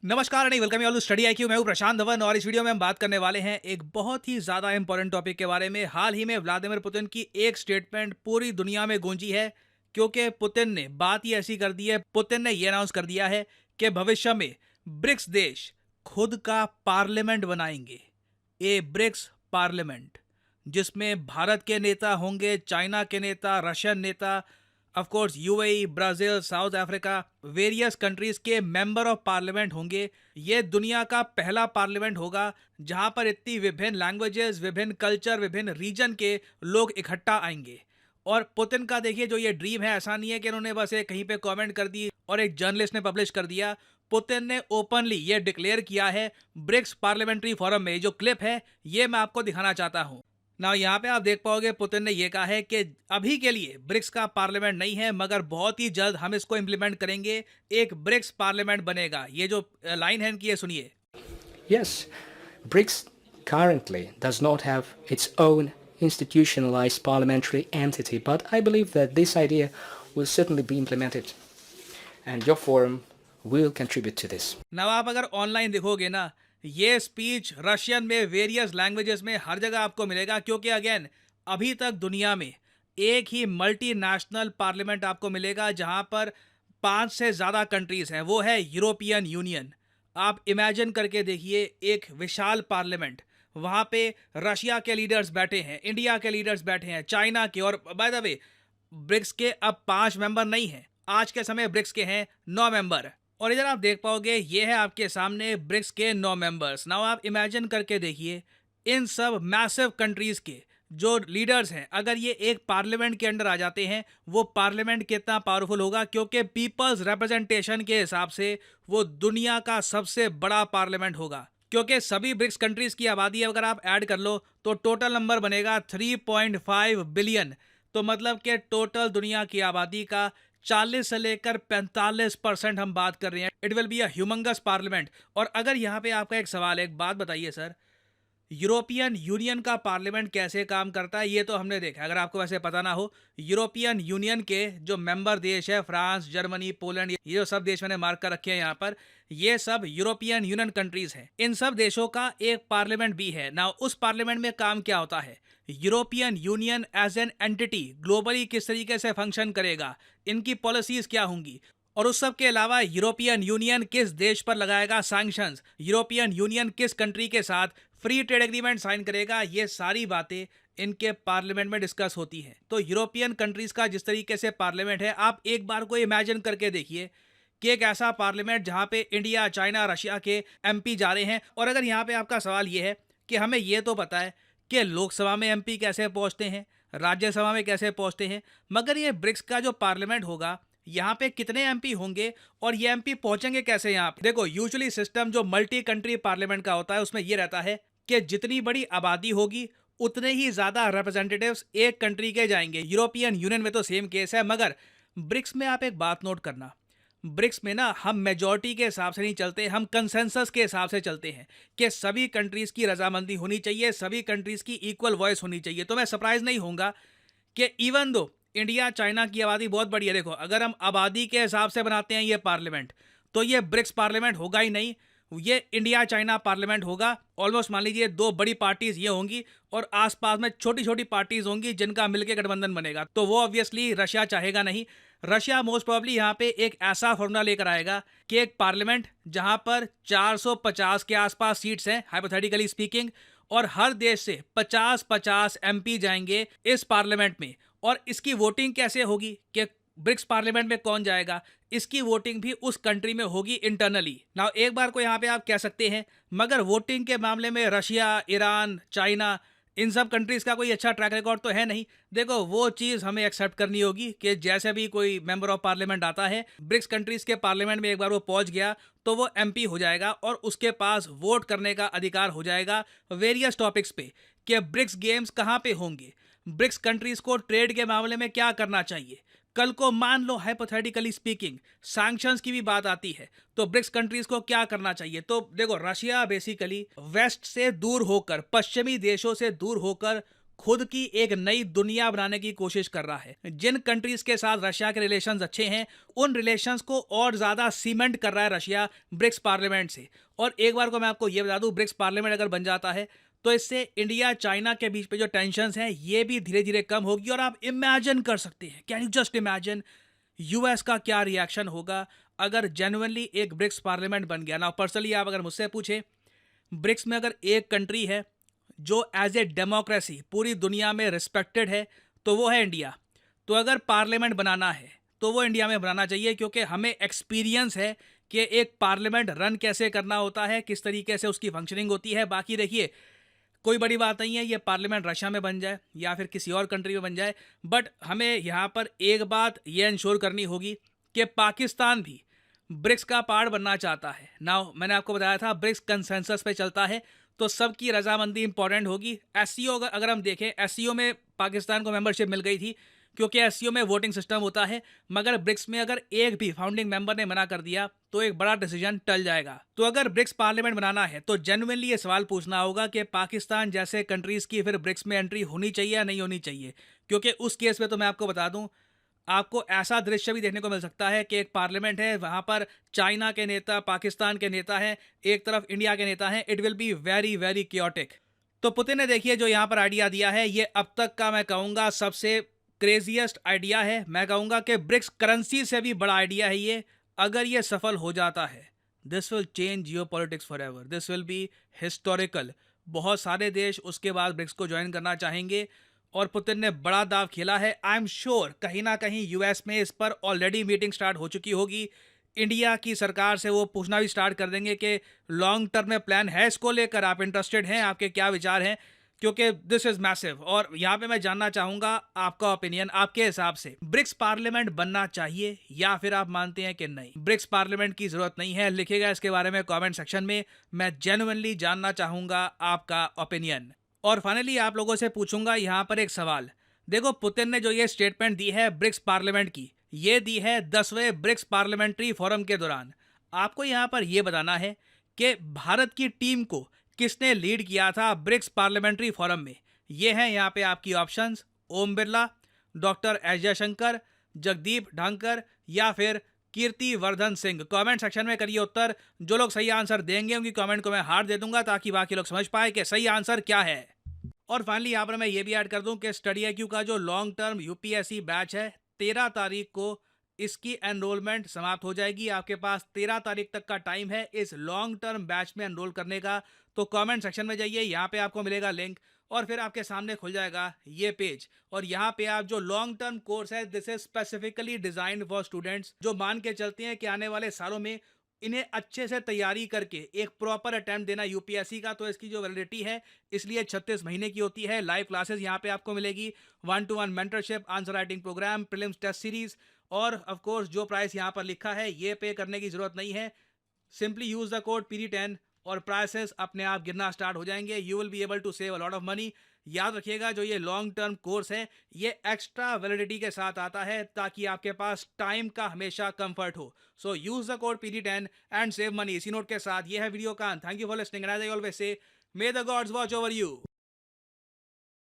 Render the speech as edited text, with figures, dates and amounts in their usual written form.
नमस्कार नहीं welcome you study IQ. मैं हूं प्रशांत धवन और इस वीडियो में हम बात करने वाले हैं एक बहुत ही ज़्यादा इंपॉर्टेंट टॉपिक के बारे में। हाल ही में व्लादिमीर पुतिन की एक स्टेटमेंट पूरी दुनिया में गूंजी है, क्योंकि पुतिन ने बात ही ऐसी कर दी है। पुतिन ने ये अनाउंस कर दिया है कि भविष्य में ब्रिक्स देश खुद का पार्लियामेंट बनाएंगे। ए ब्रिक्स पार्लियामेंट जिसमें भारत के नेता होंगे, चाइना के नेता, रशियन नेता, of course UAE, Brazil, south Africa, various countries के मेंबर ऑफ पार्लियामेंट होंगे। ये दुनिया का पहला पार्लियामेंट होगा जहां पर इतनी विभिन्न लैंग्वेजेस, विभिन्न कल्चर, विभिन्न रीजन के लोग इकट्ठा आएंगे। और पुतिन का देखिए जो ये ड्रीम है, ऐसा नहीं है कि उन्होंने बस एक कहीं पे कमेंट कर दी और एक जर्नलिस्ट ने पब्लिश कर दिया। पुतिन ने ओपनली ये डिक्लेयर किया है ब्रिक्स पार्लियामेंट्री फोरम में। जो क्लिप है ये मैं आपको दिखाना चाहता हूं ना। यहाँ पे आप देख पाओगे पुतिन ने यह कहा है कि अभी के लिए ब्रिक्स का पार्लियामेंट नहीं है, मगर बहुत ही जल्द हम इसको इंप्लीमेंट करेंगे, एक ब्रिक्स पार्लियामेंट बनेगा। ये जो लाइन है इनकी, ये सुनिए। Yes, BRICS currently does not have its own institutionalized parliamentary entity, but I believe that this idea will certainly be implemented, and your forum will contribute to this. ना आप अगर ऑनलाइन देखोगे ना, ये स्पीच रशियन में, various languages में, हर जगह आपको मिलेगा, क्योंकि अगेन अभी तक दुनिया में एक ही मल्टीनेशनल पार्लियामेंट आपको मिलेगा जहां पर 5 से ज़्यादा कंट्रीज हैं। वो है यूरोपियन यूनियन। आप इमेजिन करके देखिए एक विशाल पार्लियामेंट, वहां पे रशिया के लीडर्स बैठे हैं, इंडिया के लीडर्स बैठे हैं, चाइना के, और बाय द वे ब्रिक्स के अब 5 मेंबर नहीं हैं, आज के समय ब्रिक्स के हैं 9 मेंबर। और इधर आप देख पाओगे ये है आपके सामने ब्रिक्स के 9 मेंबर्स। नाउ आप इमेजिन करके देखिए इन सब मैसिव कंट्रीज के जो लीडर्स हैं, अगर ये एक पार्लियामेंट के अंडर आ जाते हैं, वो पार्लियामेंट कितना पावरफुल होगा, क्योंकि पीपल्स रिप्रेजेंटेशन के हिसाब से वो दुनिया का सबसे बड़ा पार्लियामेंट होगा। क्योंकि सभी ब्रिक्स कंट्रीज की आबादी अगर आप ऐड कर लो तो टोटल नंबर बनेगा 3.5 बिलियन। तो मतलब कि टोटल दुनिया की आबादी का 40 से लेकर 45% हम बात कर रहे हैं। It will be a humongous parliament. और अगर यहाँ पे आपका एक सवाल है, एक बात बताइए सर, यूरोपियन यूनियन का पार्लियामेंट कैसे काम करता है, ये तो हमने देखा। अगर आपको वैसे पता ना हो, यूरोपियन यूनियन के जो मेंबर देश है, फ्रांस, जर्मनी, पोलैंड, ये जो सब देश मैंने मार्क कर रखे हैं यहाँ पर, ये सब यूरोपियन यूनियन कंट्रीज हैं। इन सब देशों का एक पार्लियामेंट भी है ना। उस पार्लियामेंट में काम क्या होता है, European Union as an entity globally किस तरीके से फंक्शन करेगा, इनकी पॉलिसीज क्या होंगी, और उस सब के अलावा यूरोपियन यूनियन किस देश पर लगाएगा सैंक्शंस, यूरोपियन यूनियन किस कंट्री के साथ फ्री ट्रेड एग्रीमेंट साइन करेगा, ये सारी बातें इनके पार्लियामेंट में डिस्कस होती हैं। तो यूरोपियन कंट्रीज का जिस तरीके से पार्लियामेंट है, आप एक बार को इमेजिन करके देखिए कि एक ऐसा पार्लियामेंट जहां पे इंडिया, चाइना, रशिया के एमपी जा रहे हैं। और अगर यहाँ पे आपका सवाल ये है कि हमें ये तो पता है कि लोकसभा में एमपी कैसे पहुंचते हैं, राज्यसभा में कैसे पहुंचते हैं, मगर ये ब्रिक्स का जो पार्लियामेंट होगा, यहाँ पे कितने एमपी होंगे और ये एमपी पहुंचेंगे कैसे यहाँ पे। देखो, यूजुअली सिस्टम जो मल्टी कंट्री पार्लियामेंट का होता है, उसमें ये रहता है कि जितनी बड़ी आबादी होगी उतने ही ज्यादा रिप्रेजेंटेटिव्स एक कंट्री के जाएंगे। यूरोपियन यूनियन में तो सेम केस है, मगर ब्रिक्स में आप एक बात नोट करना, ब्रिक्स में ना हम मेजॉरिटी के हिसाब से नहीं चलते, हम कंसेंसस के हिसाब से चलते हैं कि सभी कंट्रीज की रजामंदी होनी चाहिए, सभी कंट्रीज की इक्वल वॉइस होनी चाहिए। तो मैं सरप्राइज नहीं होऊंगा कि इवन दो इंडिया, चाइना की आबादी बहुत बड़ी है, देखो अगर हम आबादी के हिसाब से बनाते हैं ये पार्लियामेंट, तो ये ब्रिक्स पार्लियामेंट होगा ही नहीं, ये इंडिया चाइना पार्लियामेंट होगा। ऑलमोस्ट मान लीजिए 2 बड़ी पार्टीज ये होंगी और आसपास में छोटी छोटी पार्टीज होंगी जिनका मिलकर गठबंधन बनेगा। तो वो ऑब्वियसली रशिया चाहेगा नहीं। रशिया मोस्ट प्रोबेबली यहाँ पे एक ऐसा फॉर्मूला लेकर आएगा कि एक पार्लियामेंट जहाँ पर 450 के आसपास सीट्स हैं, हाइपोथेटिकली स्पीकिंग, और हर देश से 50-50 एमपी जाएंगे इस पार्लियामेंट में। और इसकी वोटिंग कैसे होगी कि ब्रिक्स पार्लियामेंट में कौन जाएगा, इसकी वोटिंग भी उस कंट्री में होगी इंटरनली। नाउ एक बार को यहाँ पे आप कह सकते हैं, मगर वोटिंग के मामले में रशिया, ईरान, चाइना, इन सब कंट्रीज का कोई अच्छा ट्रैक रिकॉर्ड तो है नहीं। देखो, वो चीज़ हमें एक्सेप्ट करनी होगी कि जैसे भी कोई मेंबर ऑफ पार्लियामेंट आता है, ब्रिक्स कंट्रीज के पार्लियामेंट में एक बार वो पहुंच गया तो वो एमपी हो जाएगा और उसके पास वोट करने का अधिकार हो जाएगा वेरियस टॉपिक्स पे कि ब्रिक्स गेम्स कहाँ पे होंगे, ब्रिक्स कंट्रीज को ट्रेड के मामले में क्या करना चाहिए। कल को मान लो हाइपोथेटिकली स्पीकिंग सैंक्शंस की भी बात आती है, तो ब्रिक्स कंट्रीज को क्या करना चाहिए। तो देखो, रशिया बेसिकली वेस्ट से दूर होकर, पश्चिमी देशों से दूर होकर खुद की एक नई दुनिया बनाने की कोशिश कर रहा है। जिन कंट्रीज के साथ रशिया के रिलेशंस अच्छे हैं, उन रिलेशंस को और ज़्यादा सीमेंट कर रहा है रशिया ब्रिक्स पार्लियामेंट से। और एक बार को मैं आपको ये बता दूं, ब्रिक्स पार्लियामेंट अगर बन जाता है तो इससे इंडिया चाइना के बीच पे जो टेंशन्स हैं ये भी धीरे धीरे कम होगी। और आप इमेजिन कर सकते हैं, can you just imagine US का क्या रिएक्शन होगा अगर जेन्युइनली एक ब्रिक्स पार्लियामेंट बन गया ना। पर्सनली आप अगर मुझसे पूछे, ब्रिक्स में अगर एक कंट्री है जो एज ए डेमोक्रेसी पूरी दुनिया में रिस्पेक्टेड है तो वो है इंडिया। तो अगर पार्लियामेंट बनाना है तो वो इंडिया में बनाना चाहिए, क्योंकि हमें एक्सपीरियंस है कि एक पार्लियामेंट रन कैसे करना होता है, किस तरीके से उसकी फंक्शनिंग होती है। बाकी देखिए, कोई बड़ी बात नहीं है ये पार्लियामेंट रशिया में बन जाए या फिर किसी और कंट्री में बन जाए, बट हमें यहाँ पर एक बात ये इंश्योर करनी होगी कि पाकिस्तान भी ब्रिक्स का पार्ट बनना चाहता है। नाउ मैंने आपको बताया था ब्रिक्स कंसेंसस पे चलता है, तो सबकी रजामंदी इंपॉर्टेंट होगी। एससीओ अगर हम देखें, एससीओ में पाकिस्तान को मेंबरशिप मिल गई थी क्योंकि एससीओ में वोटिंग सिस्टम होता है, मगर ब्रिक्स में अगर एक भी फाउंडिंग मेंबर ने मना कर दिया तो एक बड़ा डिसीजन टल जाएगा। तो अगर ब्रिक्स पार्लियामेंट बनाना है तो जेन्युइनली ये सवाल पूछना होगा कि पाकिस्तान जैसे कंट्रीज की फिर ब्रिक्स में एंट्री होनी चाहिए या नहीं होनी चाहिए। क्योंकि उस केस में तो मैं आपको बता दूं, आपको ऐसा दृश्य भी देखने को मिल सकता है कि एक पार्लियामेंट है, वहां पर चाइना के नेता, पाकिस्तान के नेता हैं, एक तरफ इंडिया के नेता हैं। It will be very very chaotic. तो पुतिन ने देखिए जो यहाँ पर आइडिया दिया है, ये अब तक का मैं कहूँगा सबसे क्रेजिएस्ट आइडिया है। मैं कहूँगा कि ब्रिक्स करेंसी से भी बड़ा आइडिया है ये। अगर ये सफल हो जाता है, this will change Jio politics for ever, this will be historical. बहुत सारे देश उसके बाद ब्रिक्स को ज्वाइन करना चाहेंगे और पुतिन ने बड़ा दाव खेला है। आई एम श्योर कहीं ना कहीं यूएस में इस पर ऑलरेडी मीटिंग स्टार्ट हो चुकी होगी। इंडिया की सरकार से वो पूछना भी स्टार्ट कर देंगे कि लॉन्ग टर्म में प्लान है इसको लेकर, आप इंटरेस्टेड हैं, आपके क्या विचार हैं, क्योंकि दिस इज मैसिव। और यहाँ पे मैं जानना चाहूँगा आपका ओपिनियन, आपके हिसाब से ब्रिक्स पार्लियामेंट बनना चाहिए या फिर आप मानते हैं कि नहीं ब्रिक्स पार्लियामेंट की जरूरत नहीं है? लिखिएगा इसके बारे में कमेंट सेक्शन में, मैं जेन्युइनली जानना चाहूँगा आपका ओपिनियन। और फाइनली आप लोगों से पूछूंगा यहाँ पर एक सवाल। देखो, पुतिन ने जो ये स्टेटमेंट दी है ब्रिक्स पार्लियामेंट की, ये दी है 10वें ब्रिक्स पार्लियामेंट्री फोरम के दौरान। आपको यहाँ पर यह बताना है कि भारत की टीम को किसने लीड किया था ब्रिक्स पार्लियामेंट्री फोरम में। ये हैं यहाँ पे आपकी options: Om Birla, doctor S Jaishankar, Jagdeep ढांकर या फिर कीर्ति वर्धन सिंह। कमेंट सेक्शन में करिए उत्तर। जो लोग सही आंसर देंगे उनकी कमेंट को मैं हार्ट दे दूंगा ताकि बाकी लोग समझ पाए कि सही आंसर क्या है। और फाइनली यहाँ पर मैं ये भी ऐड कर दूं कि स्टडी IQ का जो लॉन्ग टर्म यूपीएससी बैच है, 13 तारीख को इसकी एनरोलमेंट समाप्त हो जाएगी। आपके पास 13 तारीख तक का टाइम है इस लॉन्ग टर्म बैच में एनरोल करने का। तो कमेंट सेक्शन में जाइए, यहाँ पे आपको मिलेगा लिंक और फिर आपके सामने खुल जाएगा ये पेज। और यहाँ पे आप जो लॉन्ग टर्म कोर्स है, this is specifically designed for students जो मान के चलते हैं कि आने वाले सालों में इन्हें अच्छे से तैयारी करके एक प्रॉपर अटेम्प्ट देना यूपीएससी का। तो इसकी जो वैलिडिटी है इसलिए 36 महीने की होती है। लाइव क्लासेस यहाँ पे आपको मिलेगी, 1-to-1 mentorship, answer writing program, prelims test series और ऑफ कोर्स जो प्राइस यहाँ पर लिखा है ये पे करने की जरूरत नहीं है। Simply use the code PD10 और प्राइसेस अपने आप गिरना स्टार्ट हो जाएंगे। You will be able to save a lot of money. याद रखिएगा जो ये लॉन्ग टर्म कोर्स है ये एक्स्ट्रा वैलिडिटी के साथ आता है ताकि आपके पास टाइम का हमेशा कंफर्ट हो। So use the code PD10 and save money. इसी नोट के साथ ये है वीडियो का। Thank you for listening and as I always say, may the gods watch over you.